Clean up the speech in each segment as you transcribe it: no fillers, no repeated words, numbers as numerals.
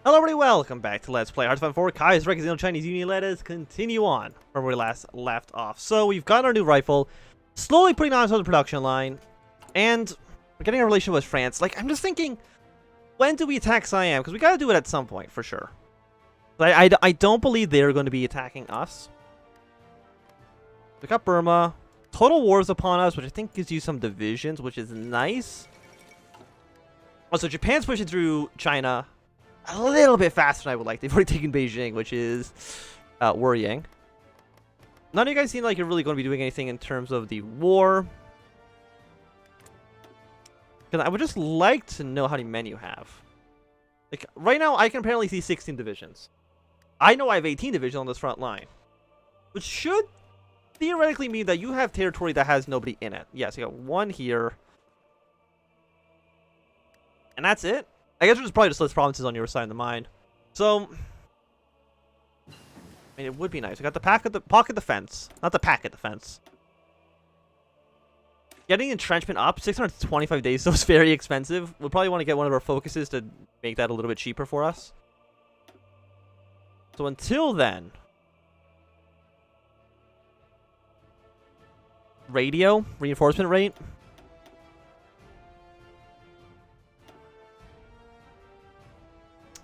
Hello everybody, welcome back to Let's Play HOI4 Kaiserreich Indochinese. Let us continue on from where we last left off. So we've got our new rifle, slowly putting on the production line, and we're getting a relationship with France. Like, I'm just thinking, when do we attack Siam? Because we gotta do it at some point, for sure. But I don't believe they're going to be attacking us. We got Burma. Total wars upon us, which I think gives you some divisions, which is nice. Also, Japan's pushing through China a little bit faster than I would like. They've already taken Beijing, which is worrying. None of you guys seem like you're really going to be doing anything in terms of the war. I would just like to know how many men you have. Like, right now, I can apparently see 16 divisions. I know I have 18 divisions on this front line, which should theoretically mean that you have territory that has nobody in it. Yes, you got one here. And that's it. I guess we're just probably just list provinces on your side of the mind. So, I mean, it would be nice. We got the pocket defense, not the packet defense. Getting entrenchment up 625 days, so it's very expensive. We'll probably want to get one of our focuses to make that a little bit cheaper for us. So until then, radio reinforcement rate.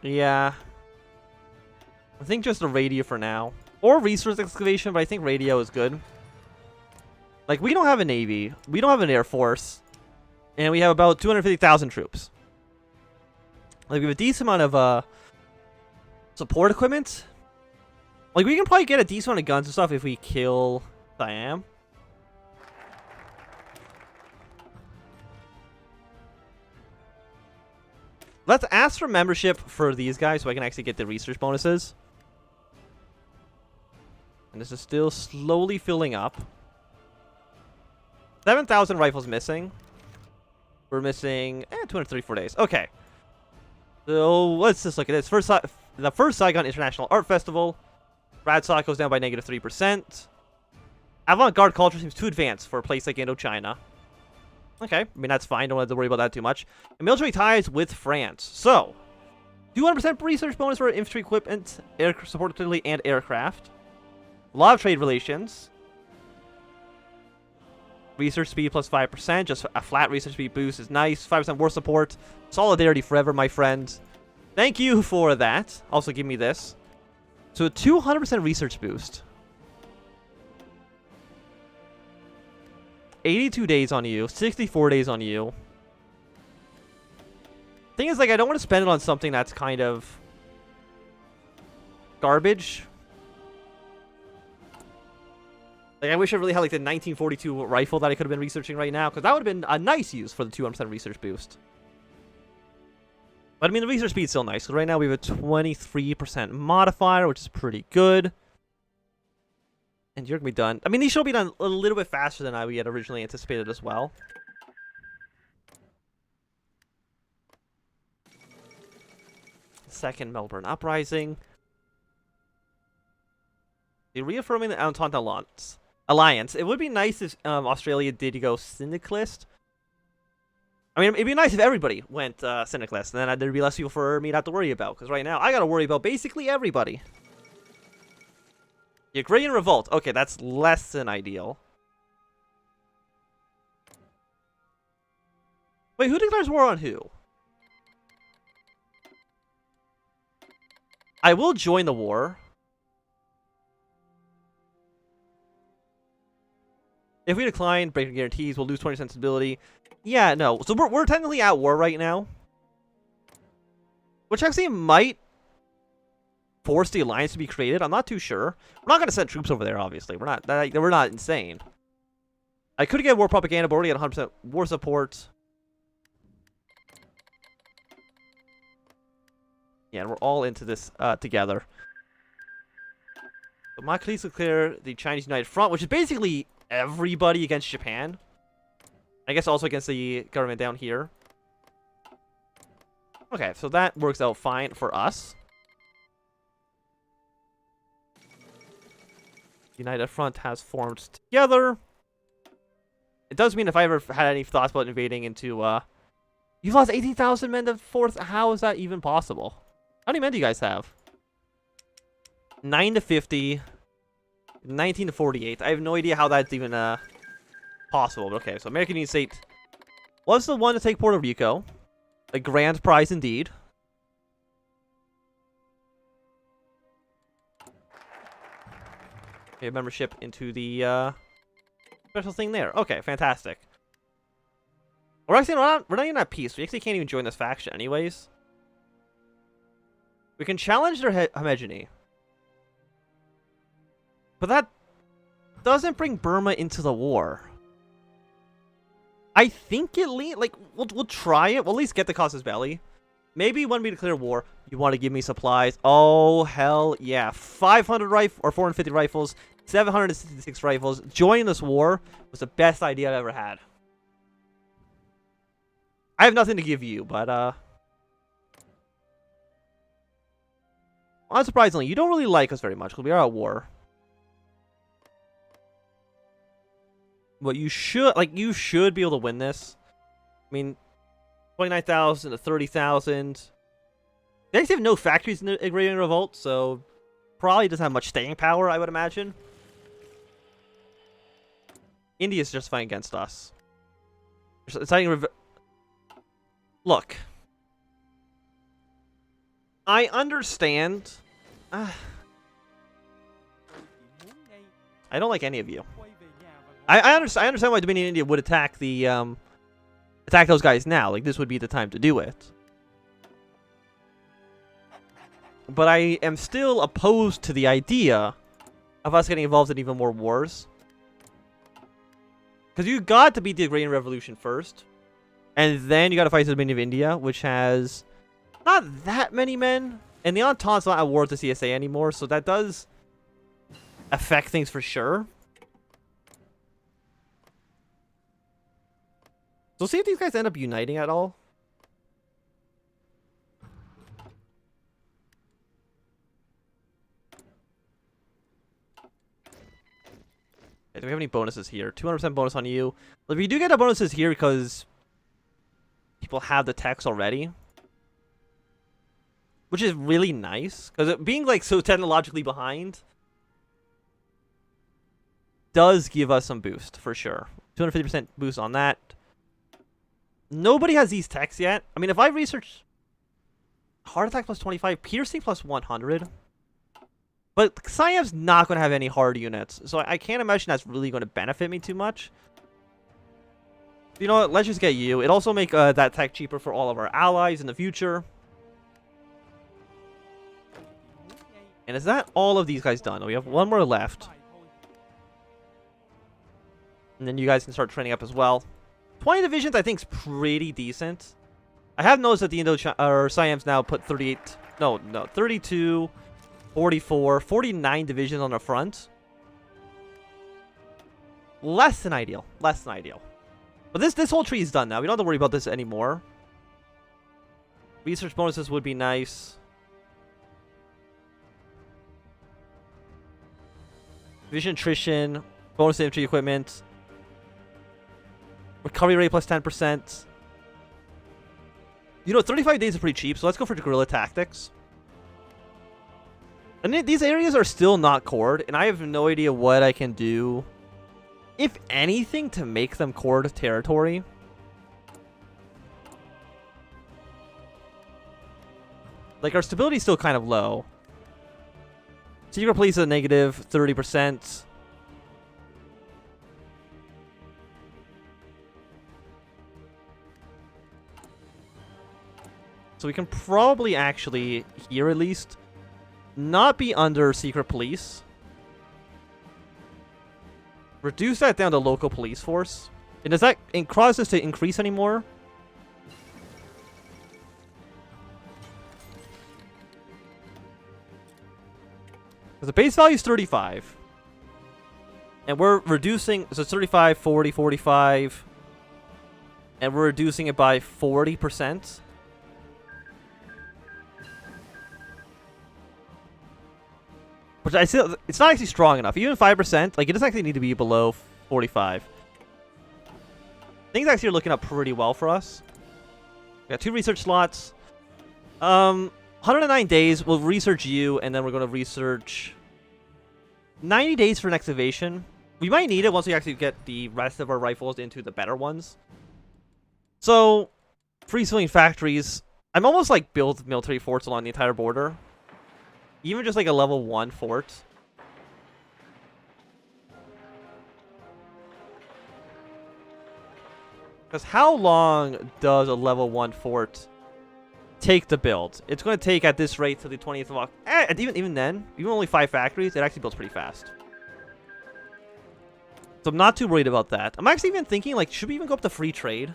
Yeah, I think just a radio for now, or resource excavation, but I think radio is good. Like, we don't have a navy, we don't have an air force, and we have about 250,000 troops. Like, we have a decent amount of support equipment. Like, we can probably get a decent amount of guns and stuff if we kill Siam. Let's ask for membership for these guys so I can actually get the research bonuses. And this is still slowly filling up. 7,000 rifles missing. We're missing 234 days. Okay. So let's just look at this. The first Saigon International Art Festival. Radstock goes down by -3%. Avant-garde culture seems too advanced for a place like Indochina. Okay, I mean, that's fine. Don't have to worry about that too much. And military ties with France. So, 200% research bonus for infantry equipment, air support artillery, and aircraft. A lot of trade relations. Research speed plus 5%. Just a flat research speed boost is nice. 5% war support. Solidarity forever, my friend. Thank you for that. Also, give me this. So, a 200% research boost. 82 days on you, 64 days on you. Thing is, like, I don't want to spend it on something that's kind of garbage. Like, I wish I really had, like, the 1942 rifle that I could have been researching right now, because that would have been a nice use for the 200% research boost. But, I mean, the research speed's still nice, because right now we have a 23% modifier, which is pretty good. And you're going to be done. I mean, these should be done a little bit faster than we had originally anticipated as well. Second Melbourne Uprising. The reaffirming the Entente Alliance. It would be nice if Australia did go syndicalist. I mean, it'd be nice if everybody went syndicalist. And then there'd be less people for me to have to worry about. Because right now, I got to worry about basically everybody. The Agrarian Revolt. Okay, that's less than ideal. Wait, who declares war on who? I will join the war. If we decline, breaking guarantees, we'll lose 20% stability. Yeah, no. So we're technically at war right now. Which actually might force the alliance to be created. I'm not too sure. We're not going to send troops over there, obviously. We're not insane. I could get war propaganda, but already at 100% war support. Yeah, and we're all into this together. But my colleagues declare the Chinese United Front, which is basically everybody against Japan. I guess also against the government down here. Okay, so that works out fine for us. United Front has formed together. It does mean if I ever had any thoughts about invading into, you've lost 18,000 men to fourth. How is that even possible? How many men do you guys have? 9 to 50. 19 to 48. I have no idea how that's even possible. But okay, so American Union State was the one to take Puerto Rico. A grand prize indeed. Okay, membership into the special thing there. Okay, fantastic. We're not even at peace. We actually can't even join this faction anyways. We can challenge their hegemony. But that doesn't bring Burma into the war. I think we'll try it. We'll at least get the casus belli. Maybe when we declare war, you want to give me supplies. Oh, hell yeah. 500 rifles or 450 rifles, 766 rifles. Joining this war was the best idea I've ever had. I have nothing to give you, but unsurprisingly, you don't really like us very much because we are at war. But you should be able to win this. I mean, 29,000 to 30,000. They actually have no factories in the Agrarian Revolt, so probably doesn't have much staying power, I would imagine. India's just fighting against us. Look. I understand. I don't like any of you. I understand why Dominion India would attack the attack those guys now. Like, this would be the time to do it. But I am still opposed to the idea of us getting involved in even more wars. Because you got to beat the Agrarian Revolution first. And then you got to fight the Dominion of India, which has not that many men. And the Entente's not at war with the CSA anymore, so that does affect things for sure. So see if these guys end up uniting at all. Okay, do we have any bonuses here? 200% bonus on you. But if you do get the bonuses here because people have the techs already, which is really nice, because being like so technologically behind does give us some boost for sure. 250% boost on that. Nobody has these techs yet. I mean, if I research heart attack plus 25, piercing plus 100, but Siam's not going to have any hard units, so I can't imagine that's really going to benefit me too much. You know what? Let's just get you. It also make that tech cheaper for all of our allies in the future. And is that all of these guys done? We have one more left. And then you guys can start training up as well. 20 divisions, I think, is pretty decent. I have noticed that the Siam's now put 32, 44, 49 divisions on the front. Less than ideal. Less than ideal. But this whole tree is done now. We don't have to worry about this anymore. Research bonuses would be nice. Division attrition, bonus infantry equipment. Recovery rate plus 10%. You know, 35 days is pretty cheap, so let's go for the guerrilla tactics. And these areas are still not cored, and I have no idea what I can do, if anything, to make them cored territory. Like, our stability is still kind of low. Secret police is a negative 30%. So we can probably actually, here at least, not be under secret police. Reduce that down to local police force. And does that cause this to increase anymore? Because the base value is 35. And we're reducing, so it's 35, 40, 45. And we're reducing it by 40%. Which I still, it's not actually strong enough. Even 5%, like, it doesn't actually need to be below 45. Things actually are looking up pretty well for us. We got 2 research slots. 109 days, we'll research you, and then we're going to research 90 days for an excavation. We might need it once we actually get the rest of our rifles into the better ones. So, free civilian factories. I'm almost like build military forts along the entire border. Even just like a level 1 fort. Because how long does a level 1 fort take to build? It's going to take at this rate till the 20th of October. Even then, even only 5 factories, it actually builds pretty fast. So I'm not too worried about that. I'm actually even thinking, like, should we even go up to free trade?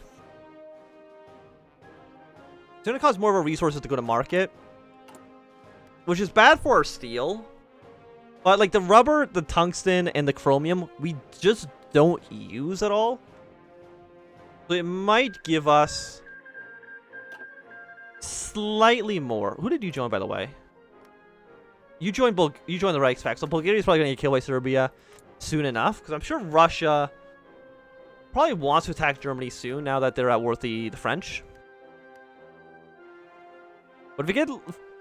It's going to cost more of our resources to go to market. Which is bad for our steel. But, like, the rubber, the tungsten, and the chromium, we just don't use at all. So it might give us slightly more. Who did you join, by the way? You joined the RGFX. So Bulgaria's probably going to get killed by Serbia soon enough. Because I'm sure Russia probably wants to attack Germany soon now that they're at war with the French. But if we get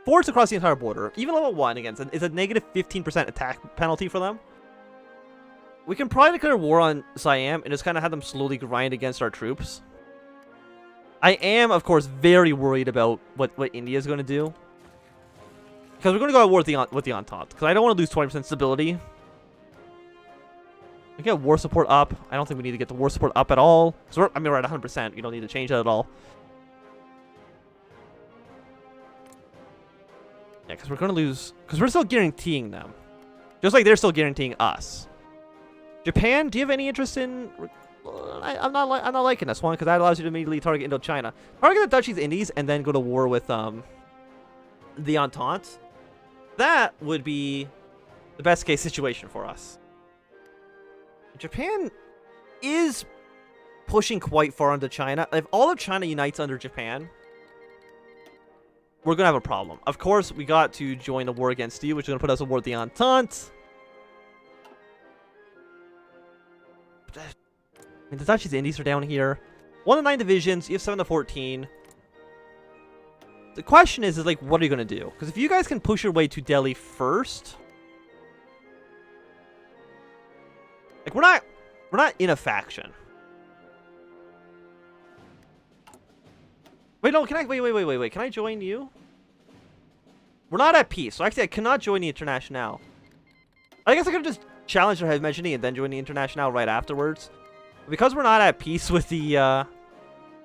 forts across the entire border, even level 1 against it is a negative 15% attack penalty for them. We can probably declare war on Siam and just kind of have them slowly grind against our troops. I am, of course, very worried about what India is going to do. Because we're going to go at war with the Entente. Because I don't want to lose 20% stability. We get war support up. I don't think we need to get the war support up at all. Because we're at 100%. You don't need to change that at all. Yeah, because we're going to lose... Because we're still guaranteeing them. Just like they're still guaranteeing us. Japan, do you have any interest in... I'm not liking this one, because that allows you to immediately target Indochina. Target the Dutch East Indies, and then go to war with the Entente. That would be the best case situation for us. Japan is pushing quite far into China. If all of China unites under Japan... we're going to have a problem. Of course, we got to join the war against you, which is going to put us at war with the Entente. I mean, the Dutch East Indies are down here. 1 to 9 divisions. You have 7 to 14. The question is like, what are you going to do? Because if you guys can push your way to Delhi first... like, we're not in a faction. Wait, no, can I... Wait. Can I join you? We're not at peace, so actually I cannot join the Internationale. I guess I could have just challenged their head mentioning and then join the Internationale right afterwards. But because we're not at peace with the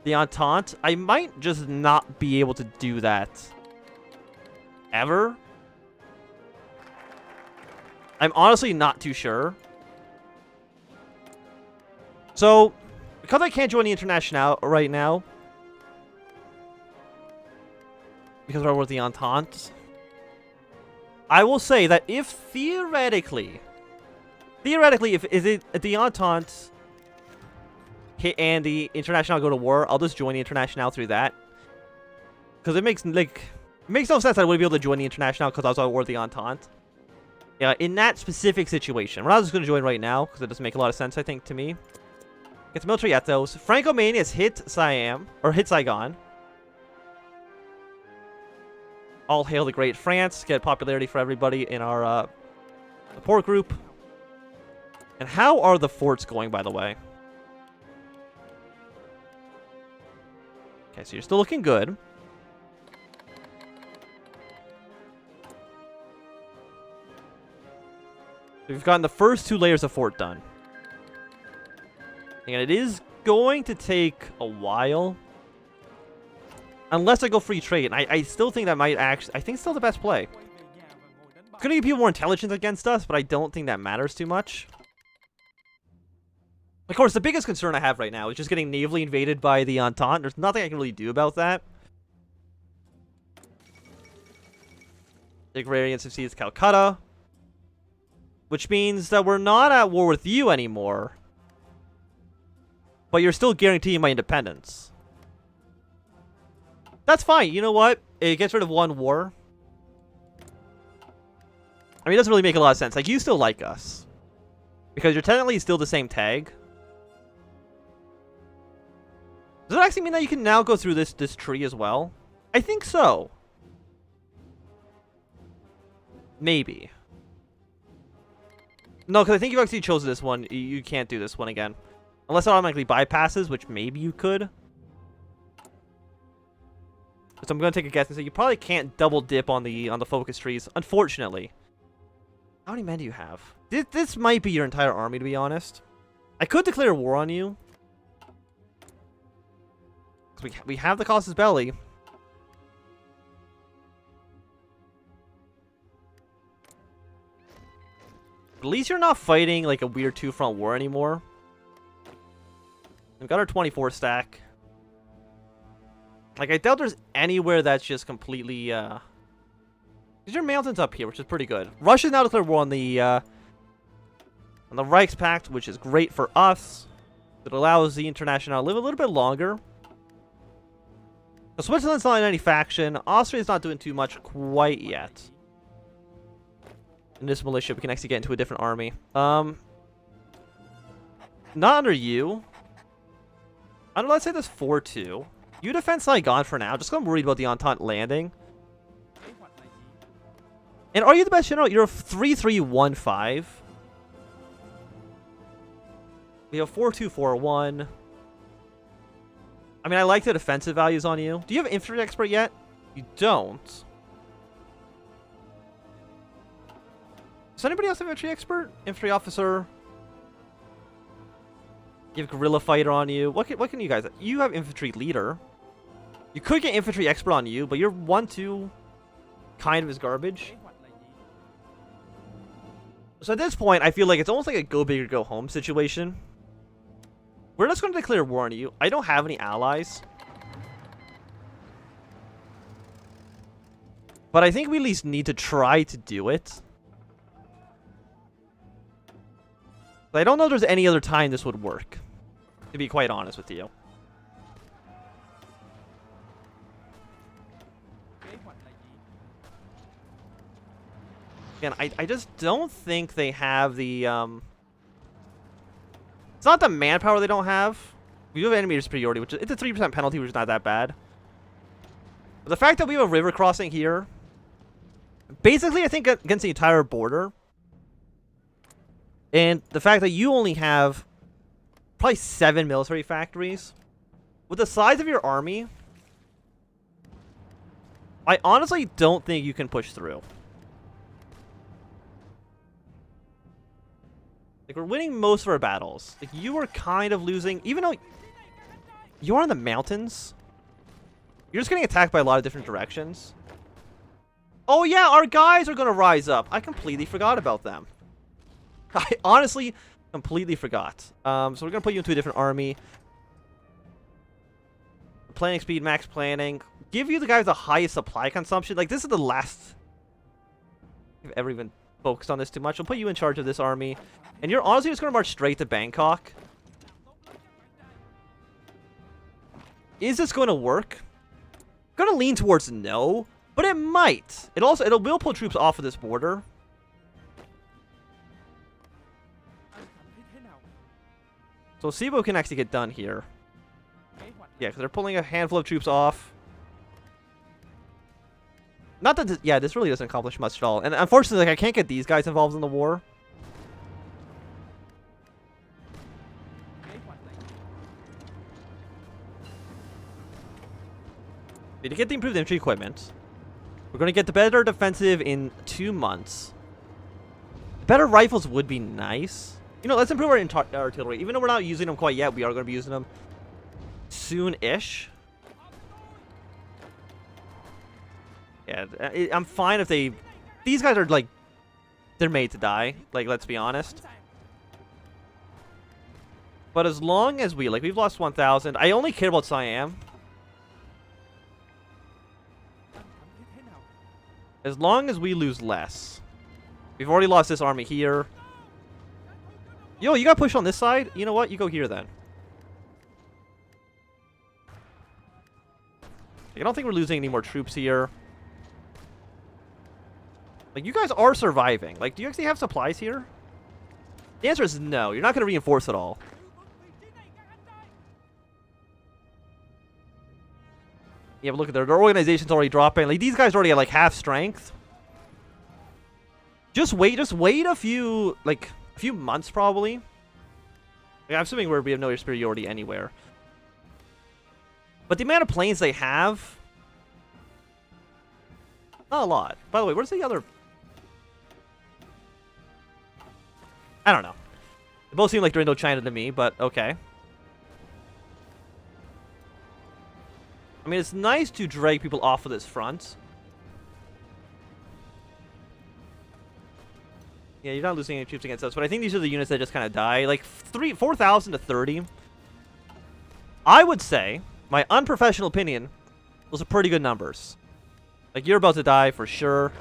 Entente, I might just not be able to do that. Ever? I'm honestly not too sure. So, because I can't join the Internationale right now, because we're with the Entente, I will say that if theoretically, if the Entente and the Internationale go to war, I'll just join the Internationale through that. Because it makes no sense that I wouldn't be able to join the Internationale because I was at war with the Entente. Yeah, in that specific situation. We're not just going to join right now, because it doesn't make a lot of sense, I think, to me. Get the military ethos. Franco-Mania has hit Siam, or hit Saigon. All hail the great France. Get popularity for everybody in our support group. And how are the forts going, by the way? Okay, so you're still looking good. We've gotten the first 2 layers of fort done. And it is going to take a while. Unless I go free trade. And I still think that might actually... I think it's still the best play. It's going to give people more intelligence against us, but I don't think that matters too much. Of course, the biggest concern I have right now is just getting navally invaded by the Entente. There's nothing I can really do about that. The agrarian succeeds Calcutta. Which means that we're not at war with you anymore. But you're still guaranteeing my independence. That's fine. You know what? It gets rid of 1 war. I mean, it doesn't really make a lot of sense. Like, you still like us. Because you're technically still the same tag. Does it actually mean that you can now go through this tree as well? I think so. Maybe. No, because I think you actually chose this one. You can't do this one again. Unless it automatically bypasses, which maybe you could. So I'm going to take a guess and say you probably can't double dip on the focus trees, unfortunately. How many men do you have? This might be your entire army, to be honest. I could declare war on you. We have the Casus Belli. At least you're not fighting like a weird two-front war anymore. We've got our 24 stack. Like, I doubt there's anywhere that's just completely, Because your mountains up here, which is pretty good. Russia's now declared war on the Reichspakt, which is great for us. It allows the International to live a little bit longer. So Switzerland's not in any faction. Austria's not doing too much quite yet. In this militia, we can actually get into a different army. Not under you. I don't know, let's say this 4-2. You defend Saigon for now, just 'cause I'm worried about the Entente landing. And are you the best general? You're a 3-3-1-5. We have 4-2-4-1. I mean, I like the defensive values on you. Do you have infantry expert yet? You don't. Does anybody else have infantry expert? Infantry officer? You have guerrilla fighter on you. What can you guys... You have infantry leader. You could get infantry expert on you, but your 1-2 kind of is garbage. So at this point, I feel like it's almost like a go big or go home situation. We're just going to declare war on you. I don't have any allies. But I think we at least need to try to do it. But I don't know if there's any other time this would work, to be quite honest with you. Again, I just don't think they have the, It's not the manpower they don't have. We do have enemy superiority, which is, it's a 3% penalty, which is not that bad. But the fact that we have a river crossing here, basically, I think against the entire border, and the fact that you only have probably 7 military factories, with the size of your army, I honestly don't think you can push through. Like, we're winning most of our battles. Like, you are kind of losing, even though you're in the mountains. You're just getting attacked by a lot of different directions. Oh yeah, our guys are going to rise up. I completely forgot about them. I honestly completely forgot. So we're going to put you into a different army. Planning speed, max planning. Give you the guys the highest supply consumption. Like, this is the last I've ever even focused on this too much. I'll put you in charge of this army. And you're honestly just going to march straight to Bangkok. Is this going to work? I'm going to lean towards no, but it might. It will pull troops off of this border. So see what we can actually get done here. Yeah, because they're pulling a handful of troops off. Not that this, yeah, this really doesn't accomplish much at all. And unfortunately, like, I can't get these guys involved in the war. To get the improved infantry equipment, we're going to get the better defensive in 2 months. Better rifles would be nice. You know, let's improve our artillery. Even though we're not using them quite yet, we are going to be using them soon-ish. Yeah, I'm fine if they... These guys are, like... They're made to die. Like, let's be honest. But as long as we... Like, we've lost 1,000. I only care about Siam. As long as we lose less. We've already lost this army here. Yo, you got pushed on this side? You know what? You go here then. I don't think we're losing any more troops here. Like, you guys are surviving. Like, do you actually have supplies here? The answer is no. You're not going to reinforce at all. Yeah, but look at their organization's already dropping. Like, these guys are already at, like, half strength. Just wait a few, like, a few months probably. Like, I'm assuming we have no air superiority anywhere. But the amount of planes they have, not a lot. By the way, where's the other? I don't know. They both seem like they're Indochina to me, but okay. I mean, it's nice to drag people off of this front. Yeah, you're not losing any troops against us, but I think these are the units that just kind of die. Like, 4,000 to 30. I would say, my unprofessional opinion, those are pretty good numbers. Like, you're about to die for sure.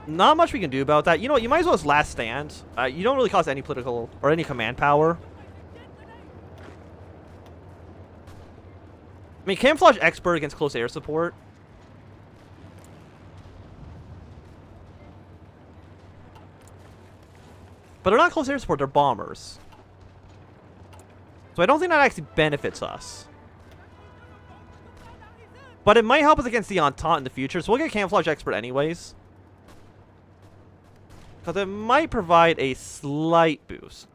Not much we can do about that. You know what? You might as well just last stand. You don't really cost any political or any command power. I mean, camouflage expert against close air support. But they're not close air support, they're bombers. So I don't think that actually benefits us. But it might help us against the Entente in the future, so we'll get camouflage expert anyways. Because it might provide a slight boost.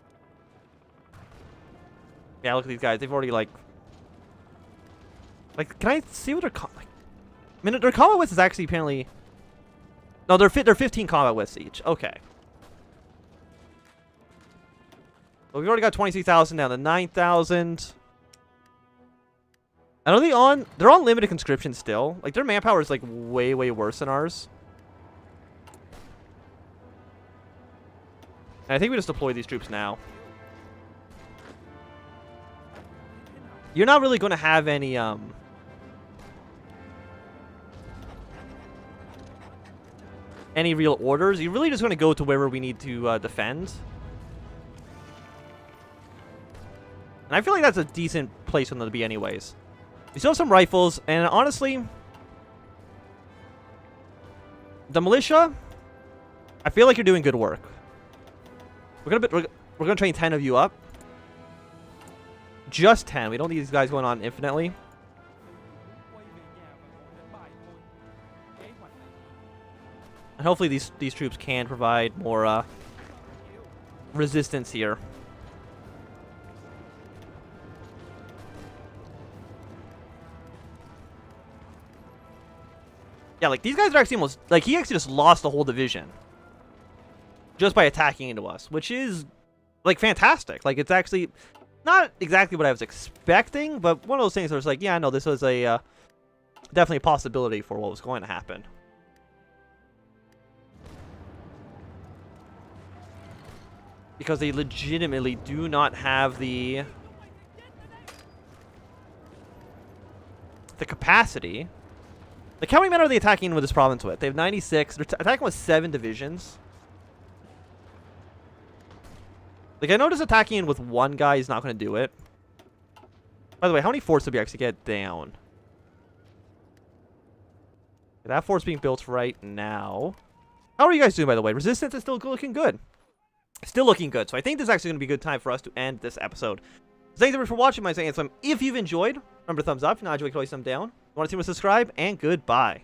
Yeah, look at these guys. They've already, like, can I see what their like? I mean, their combat width is actually apparently. No, they're 15 combat widths each. Okay. Well, we've already got 23,000 down to 9,000. And are they on? They're on limited conscription still. Like, their manpower is like way worse than ours. And I think we just deploy these troops now. You're not really going to have any real orders. You're really just going to go to wherever we need to defend. And I feel like that's a decent place for them to be anyways. We still have some rifles, and honestly, the militia, I feel like you're doing good work. We're gonna train 10 of you up. Just 10. We don't need these guys going on infinitely. And hopefully these troops can provide more resistance here. Yeah, like, these guys are actually almost, like, he actually just lost the whole division just by attacking into us, which is, like, fantastic. Like, it's actually not exactly what I was expecting, but one of those things where it's like, yeah, no, this was a definitely a possibility for what was going to happen. Because they legitimately do not have the capacity. Like, how many men are they attacking with this province with? They have 96. They're attacking with 7 divisions. Like, I noticed attacking with one guy is not going to do it. By the way, how many forts did we actually get down? That fort's being built right now. How are you guys doing, by the way? Resistance is still looking good. Still looking good. So I think this is actually going to be a good time for us to end this episode. Thanks everyone for watching my Siam. If you've enjoyed, remember to thumbs up. If not, you can always thumb down. If you want to see me, subscribe, and goodbye.